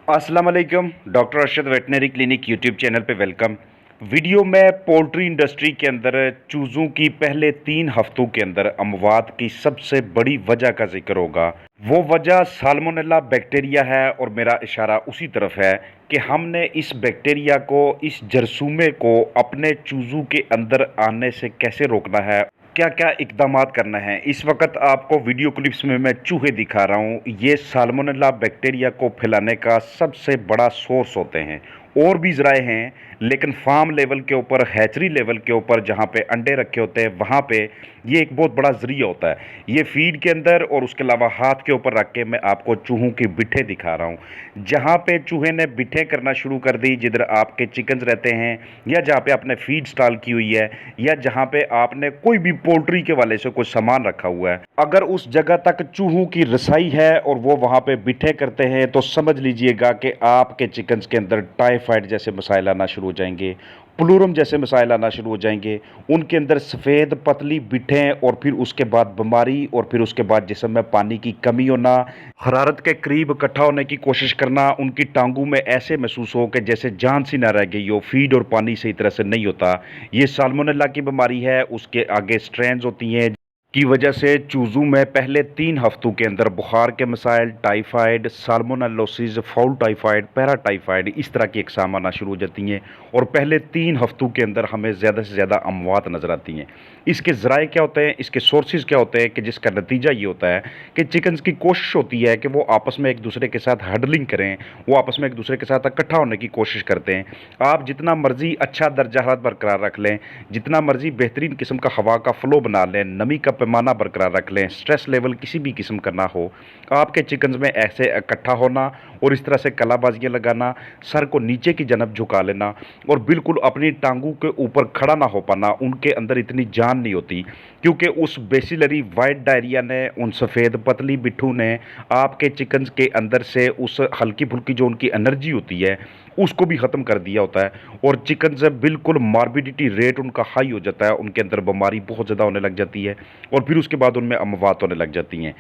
अस्सलाम वालेकुम। Doctor Arshad veterinary clinic YouTube channel पे वेलकम। वीडियो में पोल्ट्री इंडस्ट्री के अंदर चूज़ों की पहले 3 हफ्तों के अंदर अमवात की सबसे बड़ी वजह का जिक्र होगा। वो वजह साल्मोनेला बैक्टीरिया है और मेरा इशारा उसी तरफ है कि हमने इस बैक्टीरिया को, इस जरसूमे को अपने चूज़ों के अंदर आने से कैसे रोकना है, क्या क्या इकदामात करना है। इस वक्त आपको वीडियो क्लिप्स में मैं चूहे दिखा रहा हूँ। ये साल्मोनेला बैक्टीरिया को फैलाने का सबसे बड़ा सोर्स होते हैं। और भी ज़राए हैं, लेकिन फार्म लेवल के ऊपर, हैचरी लेवल के ऊपर जहाँ पे अंडे रखे होते हैं, वहाँ पे ये एक बहुत बड़ा ज़रिया होता है। ये फीड के अंदर और उसके अलावा हाथ के ऊपर रख के मैं आपको चूहों की बिठे दिखा रहा हूँ। जहाँ पे चूहे ने बिठे करना शुरू कर दी, जिधर आपके चिकन्स रहते हैं, या जहाँ पे आपने फीड स्टॉल की हुई है, या जहाँ पे आपने कोई भी पोल्ट्री के वाले से कोई सामान रखा हुआ है, अगर उस जगह तक चूहों की रसाई है और वो वहाँ पे बिठे करते हैं, तो समझ लीजिएगा कि आपके चिकन्स के अंदर टाइफाइड जैसे मसाइल आना शुरू हो जाएंगे, प्लूरम जैसे मसाइल आना शुरू हो जाएंगे। उनके अंदर सफ़ेद पतली बिठें, और फिर उसके बाद बीमारी, और फिर उसके बाद जिस्म में पानी की कमी होना, हरारत के करीब इकट्ठा होने की कोशिश करना, उनकी टांगों में ऐसे महसूस हो कि जैसे जान सी ना रह गई हो, फीड और पानी सही तरह से नहीं होता। ये साल्मोनेला की बीमारी है। उसके आगे स्ट्रेन्स होती हैं की वजह से चूज़ों में पहले 3 हफ्तों के अंदर बुखार के मसाइल, typhoid, salmonellosis, foul typhoid, paratyphoid, इस तरह की अक़साम आना शुरू हो जाती हैं। और पहले 3 हफ्तों के अंदर हमें ज़्यादा से ज़्यादा अमवात नज़र आती हैं। इसके ज़राए क्या होते हैं, इसके सोर्सेज क्या होते हैं, कि जिसका नतीजा ये होता है कि चिकन्स की कोशिश होती है कि वो आपस में एक दूसरे के साथ हडलिंग करें, वो आपस में एक दूसरे के साथ इकट्ठा होने की कोशिश करते हैं। आप जितना मर्जी अच्छा दर्जा हरारत बरकरार रख लें, जितना मर्जी बेहतरीन किस्म का हवा का फ़्लो बना लें, नमी का पैमाना बरकरार रख लें, स्ट्रेस लेवल किसी भी किस्म का ना हो, आपके चिकन्स में ऐसे इकट्ठा होना और इस तरह से कलाबाजियाँ लगाना, सर को नीचे की जानब झुका लेना और बिल्कुल अपनी टांगों के ऊपर खड़ा ना हो पाना, उनके अंदर इतनी जान नहीं होती, क्योंकि उस बेसिलरी वाइट डायरिया ने, उन सफ़ेद पतली बिट्ठू ने आपके चिकन्स के अंदर से उस हल्की फुल्की जो उनकी एनर्जी होती है उसको भी ख़त्म कर दिया होता है। और चिकन से बिल्कुल मार्बिडिटी रेट उनका हाई हो जाता है, उनके अंदर बीमारी बहुत ज़्यादा होने लग जाती है, और फिर उसके बाद उनमें अमवात होने लग जाती हैं।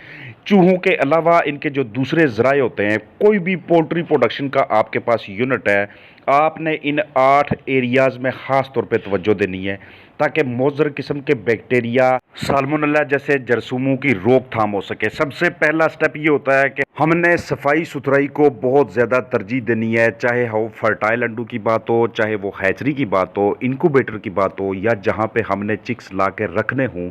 चूहों के अलावा इनके जो दूसरे ज़राए होते हैं, कोई भी पोल्ट्री प्रोडक्शन का आपके पास यूनिट है, आपने इन 8 एरियाज़ में ख़ास तौर पे तवज्जो देनी है, ताकि मौजर किस्म के बैक्टीरिया, साल्मोनेला जैसे जरसूमों की रोकथाम हो सके। सबसे पहला स्टेप ये होता है कि हमने सफाई सुथराई को बहुत ज़्यादा तरजीह देनी है, चाहे वो फर्टाइल अंडों की बात हो, चाहे वो हैचरी की बात हो, इनक्यूबेटर की बात हो, या जहाँ पे हमने चिक्स ला के रखने हों।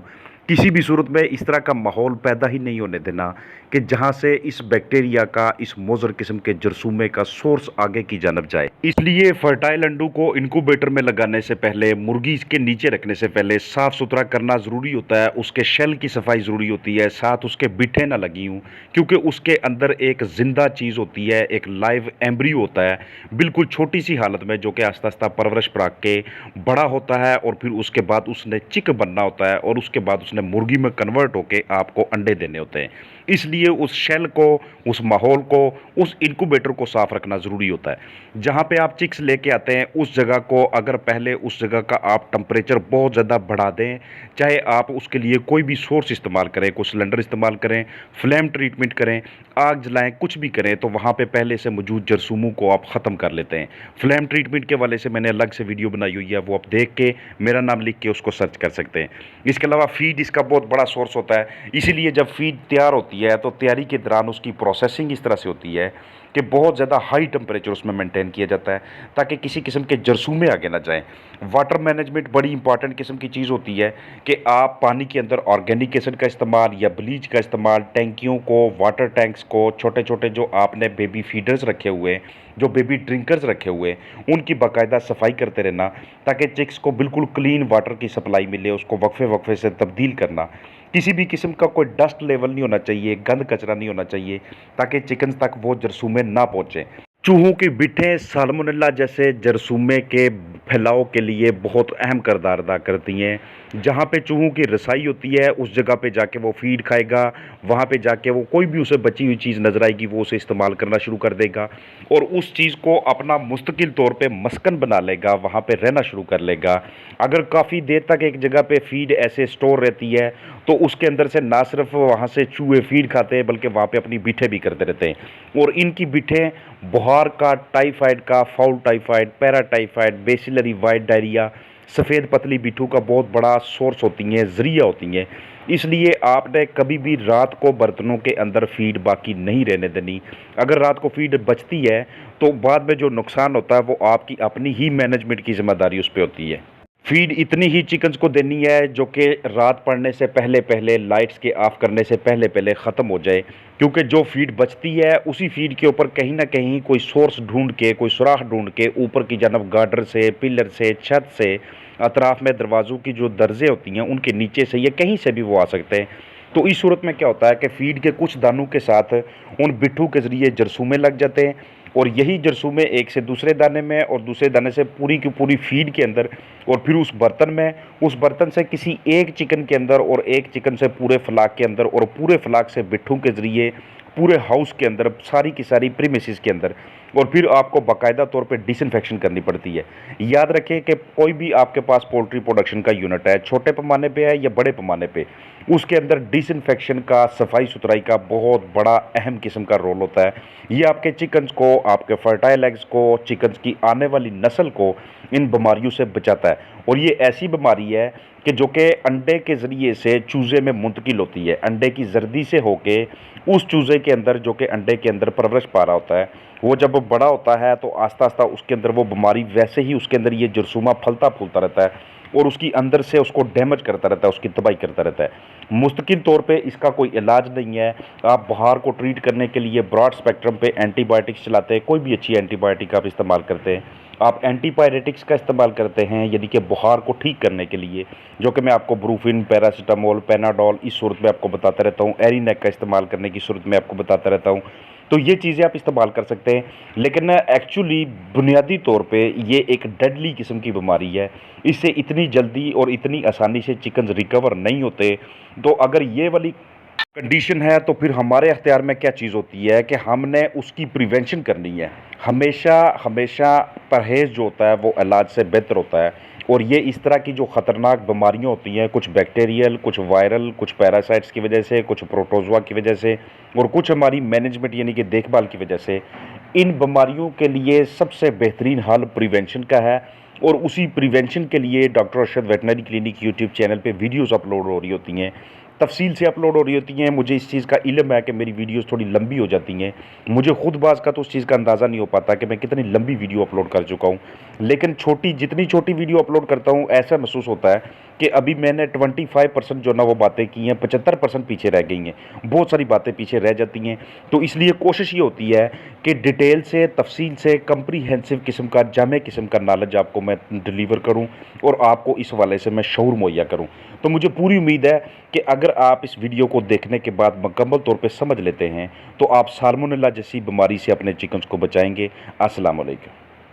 किसी भी सूरत में इस तरह का माहौल पैदा ही नहीं होने देना कि जहाँ से इस बैक्टीरिया का, इस मोज़र किस्म के जरसूमे का सोर्स आगे की जानब जाए। इसलिए फर्टाइल अंडों को इनक्यूबेटर में लगाने से पहले, मुर्गी इसके नीचे रखने से पहले साफ़ सुथरा करना ज़रूरी होता है। उसके शेल की सफाई ज़रूरी होती है, साथ उसके बिठे ना लगी हूँ, क्योंकि उसके अंदर एक ज़िंदा चीज़ होती है, एक लाइव एम्ब्रियो होता है, बिल्कुल छोटी सी हालत में, जो कि आस्ता आस्ता परवरिश पराग के बड़ा होता है, और फिर उसके बाद उसने चिक बनना होता है, और उसके बाद उसने मुर्गी में कन्वर्ट होकर आपको अंडे देने होते हैं। इसलिए उस शेल को, उस माहौल को, उस इनक्यूबेटर को साफ रखना ज़रूरी होता है। जहाँ पे आप चिक्स लेके आते हैं, उस जगह को अगर पहले उस जगह का आप टेम्परेचर बहुत ज़्यादा बढ़ा दें, चाहे आप उसके लिए कोई भी सोर्स इस्तेमाल करें, कोई सिलेंडर इस्तेमाल करें, फ्लेम ट्रीटमेंट करें, आग जलाएं, कुछ भी करें, तो वहाँ पे पहले से मौजूद जरसूमों को आप ख़त्म कर लेते हैं। फ्लेम ट्रीटमेंट के वाले से मैंने अलग से वीडियो बनाई हुई है, वो आप देख के मेरा नाम लिख के उसको सर्च कर सकते हैं। इसके अलावा फीड इसका बहुत बड़ा सोर्स होता है, इसीलिए जब फीड तैयार होती है तो तैयारी के दौरान उसकी प्रोसेसिंग इस तरह से होती है कि बहुत ज़्यादा हाई टेम्परेचर उसमें मेंटेन किया जाता है, ताकि किसी किस्म के जरसूमे आगे ना जाएं। वाटर मैनेजमेंट बड़ी इंपॉर्टेंट किस्म की चीज़ होती है कि आप पानी के अंदर ऑर्गेनिक एसिड का इस्तेमाल या ब्लीच का इस्तेमाल, टैंकियों को, वाटर टैंक्स को, छोटे छोटे जो आपने बेबी फीडर्स रखे हुए हैं, जो बेबी ड्रिंकर्स रखे हुए हैं, उनकी बाकायदा सफाई करते रहना, ताकि चिक्स को बिल्कुल क्लीन वाटर की सप्लाई मिले, उसको वक्फे वक्फे से तब्दील करना। किसी भी किस्म का कोई डस्ट लेवल नहीं होना चाहिए, गंद कचरा नहीं होना चाहिए, ताकि चिकन तक वो जरसूमे ना पहुँचे। चूहों की बिठें साल्मोनेला जैसे जरसूमे के फैलाव के लिए बहुत अहम किरदार अदा करती हैं। जहाँ पे चूहों की रसाई होती है उस जगह पे जाके वो फीड खाएगा, वहाँ पे जाके वो कोई भी उसे बची हुई चीज़ नज़र आएगी वो उसे इस्तेमाल करना शुरू कर देगा और उस चीज़ को अपना मुस्तकिल तौर पे मस्कन बना लेगा, वहाँ पे रहना शुरू कर लेगा। अगर काफ़ी देर तक एक जगह पे फीड ऐसे स्टोर रहती है तो उसके अंदर से ना सिर्फ वहाँ से चूहे फीड खाते हैं बल्कि वहाँ पे अपनी बिठे भी करते रहते हैं और इनकी बिठें बुखार का, टाइफाइड का, foul typhoid, paratyphoid, bacillary white diarrhoea, सफ़ेद पतली बिट्ठू का बहुत बड़ा सोर्स होती हैं, ज़रिया होती हैं। इसलिए आपने कभी भी रात को बर्तनों के अंदर फीड बाकी नहीं रहने देनी। अगर रात को फीड बचती है तो बाद में जो नुकसान होता है वो आपकी अपनी ही मैनेजमेंट की ज़िम्मेदारी उस पे होती है। फीड इतनी ही चिकन्स को देनी है जो कि रात पड़ने से पहले पहले, लाइट्स के ऑफ करने से पहले पहले ख़त्म हो जाए, क्योंकि जो फीड बचती है उसी फीड के ऊपर कहीं ना कहीं कोई सोर्स ढूंढ के, कोई सुराख ढूंढ के ऊपर की जानब गार्डर से, पिलर से, छत से, अतराफ में दरवाज़ों की जो दर्जे होती हैं उनके नीचे से या कहीं से भी वो आ सकते हैं। तो इस सूरत में क्या होता है कि फीड के कुछ दानों के साथ उन बिट्ठू के ज़रिए जरसूमे लग जाते हैं और यही जरसूमे एक से दूसरे दाने में और दूसरे दाने से पूरी की पूरी फीड के अंदर और फिर उस बर्तन में, उस बर्तन से किसी एक चिकन के अंदर और एक चिकन से पूरे फलाक के अंदर और पूरे फलाक से बिट्ठू के ज़रिए पूरे हाउस के अंदर, सारी की सारी प्रीमिसेस के अंदर, और फिर आपको बाकायदा तौर पे डिसइंफेक्शन करनी पड़ती है। याद रखें कि कोई भी आपके पास पोल्ट्री प्रोडक्शन का यूनिट है, छोटे पैमाने पे है या बड़े पैमाने पे, उसके अंदर डिसइंफेक्शन का, सफाई सुथराई का बहुत बड़ा अहम किस्म का रोल होता है। ये आपके चिकन्स को, आपके फर्टाइल एग्स को, चिकन्स की आने वाली नस्ल को इन बीमारियों से बचाता है। और ये ऐसी बीमारी है कि जो कि अंडे के ज़रिए से चूज़े में मुंतकिल होती है। अंडे की जर्दी से होके उस चूज़े के अंदर जो कि अंडे के अंदर परवरिश पा रहा होता है, वो जब बड़ा होता है तो आस्ता आस्ता उसके अंदर वो बीमारी, वैसे ही उसके अंदर ये जरसूमा फलता फूलता रहता है और उसकी अंदर से उसको डैमेज करता रहता है, उसकी तबाही करता रहता है। मुस्तकिल तौर पे इसका कोई इलाज नहीं है। आप बुखार को ट्रीट करने के लिए ब्रॉड स्पेक्ट्रम पे एंटीबायोटिक्स चलाते हैं, कोई भी अच्छी एंटीबायोटिक आप इस्तेमाल करते हैं। आप एंटीपायरेटिक्स का इस्तेमाल करते हैं यानी कि बुखार को ठीक करने के लिए, जो कि मैं आपको ब्रूफिन, पैरासीटामोल, पेनाडोल इस सूरत में आपको बताता रहता हूँ। एरीनेक का इस्तेमाल करने की सूरत में आपको बताता रहता हूँ। तो ये चीज़ें आप इस्तेमाल कर सकते हैं, लेकिन एक्चुअली बुनियादी तौर पे ये एक डेडली किस्म की बीमारी है। इससे इतनी जल्दी और इतनी आसानी से चिकन्स रिकवर नहीं होते। तो अगर ये वाली कंडीशन है तो फिर हमारे अख्तियार में क्या चीज़ होती है कि हमने उसकी प्रिवेंशन करनी है। हमेशा हमेशा परहेज़ जो होता है वो इलाज से बेहतर होता है। और ये इस तरह की जो ख़तरनाक बीमारियां होती हैं, कुछ बैक्टीरियल, कुछ वायरल, कुछ पैरासाइट्स की वजह से, कुछ प्रोटोजोआ की वजह से और कुछ हमारी मैनेजमेंट यानी कि देखभाल की वजह से, इन बीमारियों के लिए सबसे बेहतरीन हल प्रिवेंशन का है। और उसी प्रिवेंशन के लिए doctor Arshad veterinary clinic YouTube channel पे वीडियोस अपलोड हो रही होती हैं, तफसील से अपलोड हो रही होती हैं। मुझे इस चीज़ का इल्म है कि मेरी वीडियोस थोड़ी लंबी हो जाती हैं। मुझे खुद बाज़ का तो उस चीज़ का अंदाज़ा नहीं हो पाता कि मैं कितनी लंबी वीडियो अपलोड कर चुका हूँ, लेकिन जितनी छोटी वीडियो अपलोड करता हूँ ऐसा महसूस होता है कि अभी मैंने 25% जो ना वो बातें की हैं, 75% पीछे रह गई हैं, बहुत सारी बातें पीछे रह जाती हैं। तो इसलिए कोशिश ये होती है कि डिटेल से, तफसील से, कम्प्रीहेंसिव किस्म का, जामे किस्म का नॉलेज आपको मैं डिलीवर करूँ और आपको इस हवाले से मैं शऊर मुहैया करूँ। तो मुझे पूरी उम्मीद है कि अगर आप इस वीडियो को देखने के बाद मुकम्मल तौर पे समझ लेते हैं तो आप साल्मोनेला जैसी बीमारी से अपने चिकन्स को बचाएंगे। अस्सलाम वालेकुम।